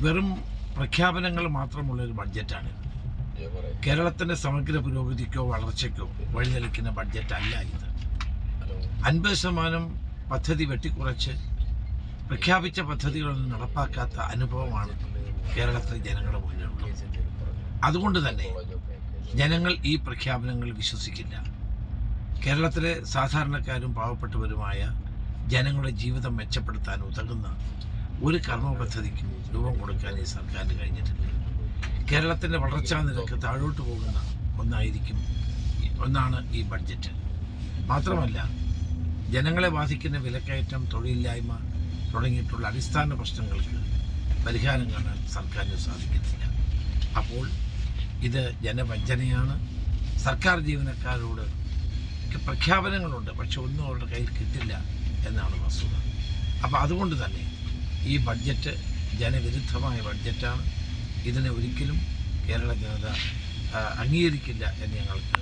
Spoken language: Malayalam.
വെറും പ്രഖ്യാപനങ്ങൾ മാത്രമുള്ളൊരു ബഡ്ജറ്റാണിത്. കേരളത്തിൻ്റെ സമഗ്ര പുരോഗതിക്കോ വളർച്ചയ്ക്കോ വഴിതെളിക്കുന്ന ബഡ്ജറ്റല്ല ഇത്. 50% പദ്ധതി വെട്ടിക്കുറച്ച് പ്രഖ്യാപിച്ച പദ്ധതികളൊന്നും നടപ്പാക്കാത്ത അനുഭവമാണ് കേരളത്തിലെ ജനങ്ങളുടെ മുന്നിലുള്ളത്. അതുകൊണ്ട് തന്നെ ജനങ്ങൾ ഈ പ്രഖ്യാപനങ്ങൾ വിശ്വസിക്കില്ല. കേരളത്തിലെ സാധാരണക്കാരും പാവപ്പെട്ടവരുമായ ജനങ്ങളുടെ ജീവിതം മെച്ചപ്പെടുത്താൻ ഉതകുന്ന ഒരു കർമ്മ പദ്ധതിക്കും രൂപം കൊടുക്കാൻ ഈ സർക്കാരിന് കഴിഞ്ഞിട്ടില്ല. കേരളത്തിൻ്റെ വളർച്ചാ നിരക്ക് താഴോട്ട് പോകുന്ന ഒന്നാണ് ഈ ബഡ്ജറ്റ്. മാത്രമല്ല, ജനങ്ങളെ ബാധിക്കുന്ന വിലക്കയറ്റം, തൊഴിലില്ലായ്മ തുടങ്ങിയിട്ടുള്ള അടിസ്ഥാന പ്രശ്നങ്ങൾക്ക് പരിഹാരം കാണാൻ സർക്കാരിന് സാധിക്കുന്നില്ല. അപ്പോൾ ഇത് ജനവഞ്ചനയാണ്. സർക്കാർ ജീവനക്കാരോട് പ്രഖ്യാപനങ്ങളുണ്ട്, പക്ഷെ ഒന്നും അവരുടെ കയ്യിൽ കിട്ടില്ല എന്നാണ് വസ്തുത. അപ്പോൾ അതുകൊണ്ട് തന്നെ ഈ ബഡ്ജറ്റ് ജനവിരുദ്ധമായ ബഡ്ജറ്റാണ്. ഇതിനെ ഒരിക്കലും കേരള ജനത അംഗീകരിക്കില്ല എന്ന് ഞങ്ങൾക്ക്